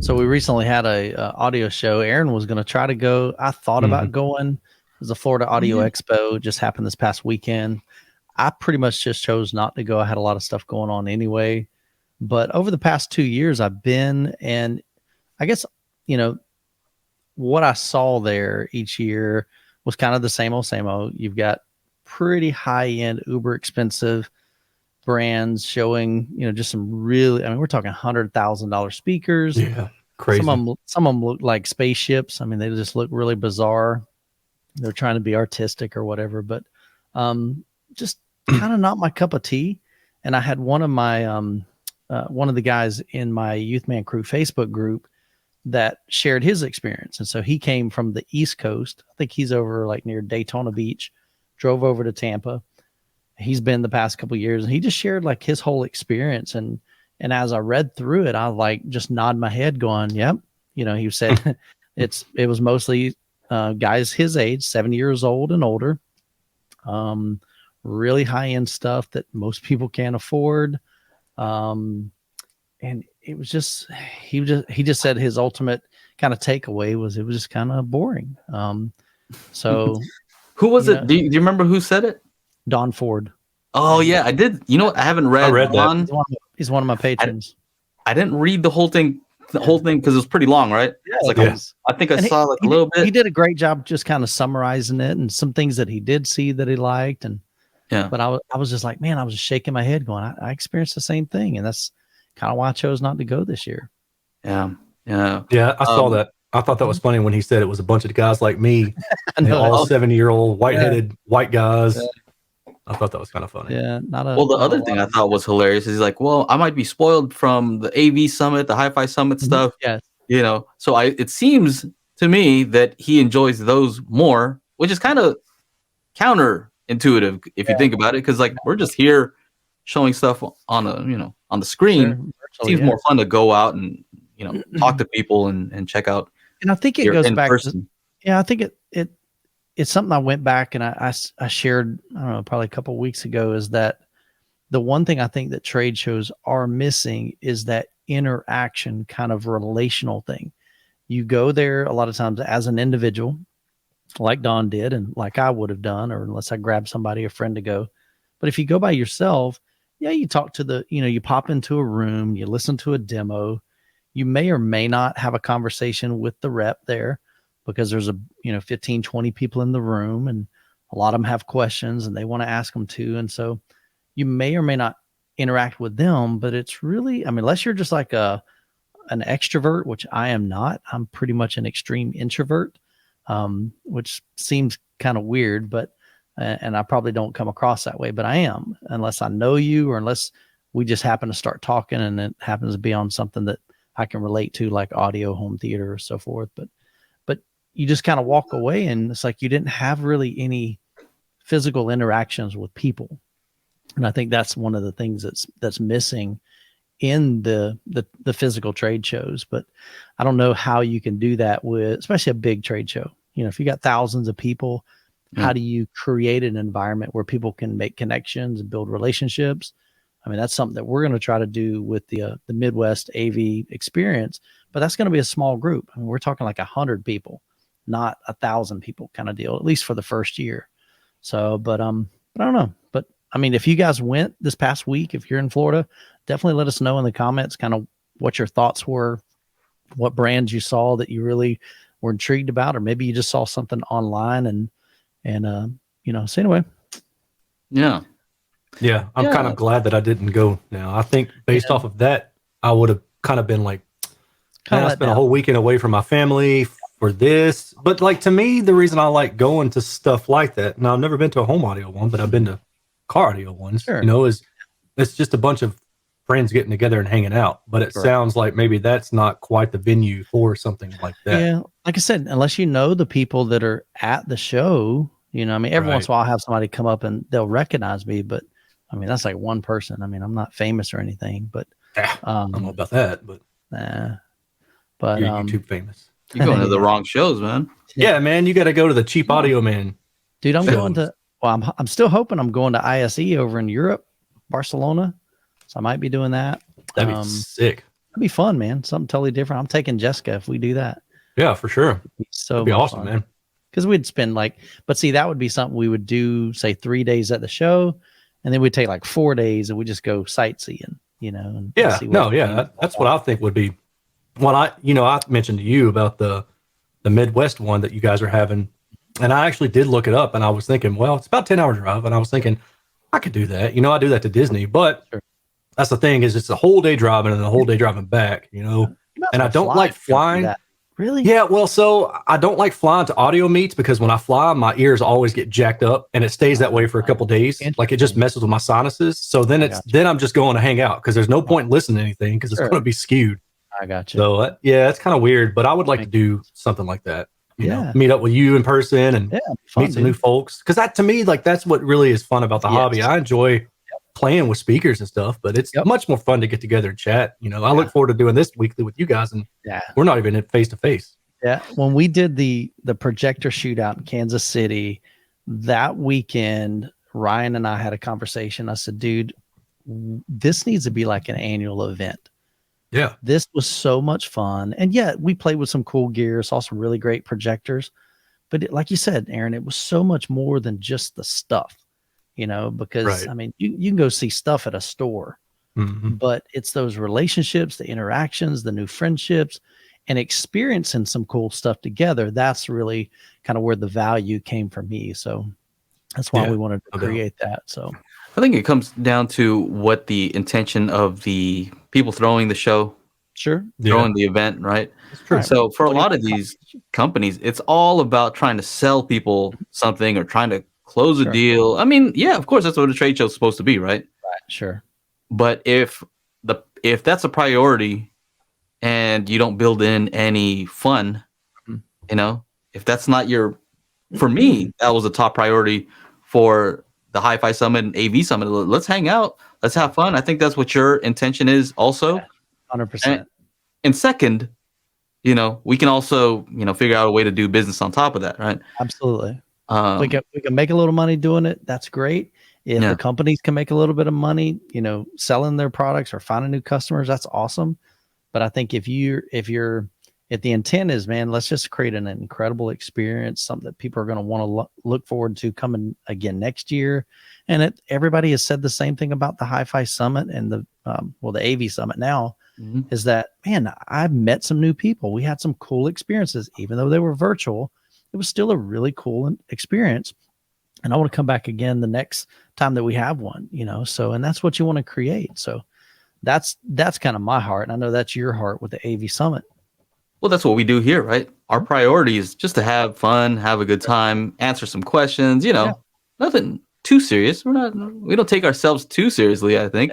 So we recently had a audio show. Aaron was going to try to go. I thought about going. It was the Florida Audio Expo. It just happened this past weekend. I pretty much just chose not to go. I had a lot of stuff going on anyway. But over the past 2 years, I've been, and I guess, what I saw there each year was kind of the same old, same old. You've got pretty high-end, uber expensive brands showing, just some really, we're talking $100,000 speakers. Yeah, crazy. Some of them look like spaceships. They just look really bizarre. They're trying to be artistic or whatever, but just kind of not my cup of tea. And I had one of the guys in my Youth Man Crew Facebook group that shared his experience. And so he came from the East Coast. I think he's over like near Daytona Beach, drove over to Tampa. He's been the past couple of years, and he just shared like his whole experience. And as I read through it, I like just nod my head going, yep. He said it was mostly guys his age, 70 years old and older, really high end stuff that most people can't afford. And it was just, he just said his ultimate kind of takeaway was it was just kind of boring. So who was it? Do you remember who said it? Don Ford. Oh yeah, I did. I haven't read. I read Don. that. He's one of my patrons. I didn't read the whole thing because it was pretty long, right? Yeah, I think I saw a little bit. He did a great job just kind of summarizing it and some things that he did see that he liked. And but I was just like, man, I was just shaking my head going, I experienced the same thing. And that's kind of why I chose not to go this year. Yeah. I saw that. I thought that was funny when he said it was a bunch of guys like me, all 70-year-old white-headed white guys. Yeah. I thought that was kind of funny. Yeah, the other thing I thought was hilarious is he's like, well, I might be spoiled from the AV Summit, the HiFi Summit stuff. Yes. So it seems to me that he enjoys those more, which is kind of counterintuitive if you think about it, because like we're just here showing stuff on the screen. It seems more fun to go out and talk to people and check out. And I think it goes back to, I think it's something I went back and I shared, I don't know, probably a couple of weeks ago, is that the one thing I think that trade shows are missing is that interaction kind of relational thing. You go there a lot of times as an individual, like Don did, and like I would have done, or unless I grabbed somebody, a friend to go. But if you go by yourself, you talk to you pop into a room, you listen to a demo, you may or may not have a conversation with the rep there, because there's 15, 20 people in the room, and a lot of them have questions and they want to ask them too. And so you may or may not interact with them, but it's really, unless you're just like an extrovert, which I am not, I'm pretty much an extreme introvert, which seems kind of weird, but, and I probably don't come across that way, but I am, unless I know you, or unless we just happen to start talking and it happens to be on something that I can relate to, like audio, home theater, or so forth. But you just kind of walk away, and it's like you didn't have really any physical interactions with people. And I think that's one of the things that's missing in the physical trade shows. But I don't know how you can do that with, especially a big trade show. If you got thousands of people, how do you create an environment where people can make connections and build relationships? That's something that we're going to try to do with the Midwest AV experience, but that's going to be a small group. We're talking like 100 people, not 1,000 people kind of deal, at least for the first year. So, but I don't know. But if you guys went this past week, if you're in Florida, definitely let us know in the comments kind of what your thoughts were, what brands you saw that you really were intrigued about, or maybe you just saw something online and so anyway. Yeah, I'm kind of glad that I didn't go now. I think based off of that, I would have kind of been like, I spent a whole weekend away from my family for this. But like, to me, the reason I like going to stuff like that, now I've never been to a home audio one, but I've been to car audio ones, is it's just a bunch of friends getting together and hanging out. But it sounds like maybe that's not quite the venue for something like that. Yeah, like I said, unless you know the people that are at the show, every once in a while I'll have somebody come up and they'll recognize me, but that's like one person. I'm not famous or anything, but I don't know about that, but but you're YouTube famous. You're going to the wrong shows, man. Yeah, man, you got to go to the Cheap Audio Man. Dude, I'm still hoping I'm going to ISE over in Europe, Barcelona. So I might be doing that. That'd be sick. That'd be fun, man. Something totally different. I'm taking Jessica if we do that. Yeah, for sure. That'd be awesome, man. Because we'd spend but see, that would be something we would do, say 3 days at the show, and then we'd take like 4 days and we just go sightseeing, And that's what I think would be. When I mentioned to you about the Midwest one that you guys are having, and I actually did look it up, and I was thinking, well, it's about 10-hour drive, and I was thinking I could do that. I do that to Disney, but that's the thing is it's a whole day driving and a whole day driving back, and I don't like flying. Really? Yeah, well, so I don't like flying to audio meets because when I fly, my ears always get jacked up, and it stays that way for a couple days. Like it just messes with my sinuses. So then then I'm just going to hang out because there's no point in listening to anything because it's going to be skewed. I got you. So it's kind of weird, but I would like to do something like that. You know, meet up with you in person and meet some new folks. Because that to me, like that's what really is fun about the hobby. I enjoy playing with speakers and stuff, but it's much more fun to get together and chat. I look forward to doing this weekly with you guys, and we're not even face to face. Yeah, when we did the projector shootout in Kansas City that weekend, Ryan and I had a conversation. I said, "Dude, this needs to be like an annual event." Yeah, this was so much fun, and we played with some cool gear, saw some really great projectors. But like you said, Aaron, it was so much more than just the stuff. Because I mean, you can go see stuff at a store, but it's those relationships, the interactions, the new friendships, and experiencing some cool stuff together. That's really kind of where the value came for me. So that's why we wanted to create that. So I think it comes down to what the intention of the people throwing the show, throwing the event, right? So for a lot of these companies, it's all about trying to sell people something or trying to close a deal. I mean, of course, that's what a trade show is supposed to be, right? Right, sure. But if that's a priority and you don't build in any fun, if that's not for me, that was a top priority for the HiFi Summit and AV Summit. Let's hang out. Let's have fun. I think that's what your intention is also. 100%. And second, we can also, figure out a way to do business on top of that, right? Absolutely. We can make a little money doing it. That's great. If the companies can make a little bit of money, selling their products or finding new customers, that's awesome. But I think if the intent is, man, let's just create an incredible experience, something that people are going to want to look forward to coming again next year. And everybody has said the same thing about the HiFi Summit and the AV Summit now is that, man, I've met some new people. We had some cool experiences, even though they were virtual. It was still a really cool experience. And I want to come back again the next time that we have one, so, and that's what you want to create. So that's kind of my heart. And I know that's your heart with the AV Summit. Well, that's what we do here, right? Our priority is just to have fun, have a good time, answer some questions, nothing too serious. We don't take ourselves too seriously, I think.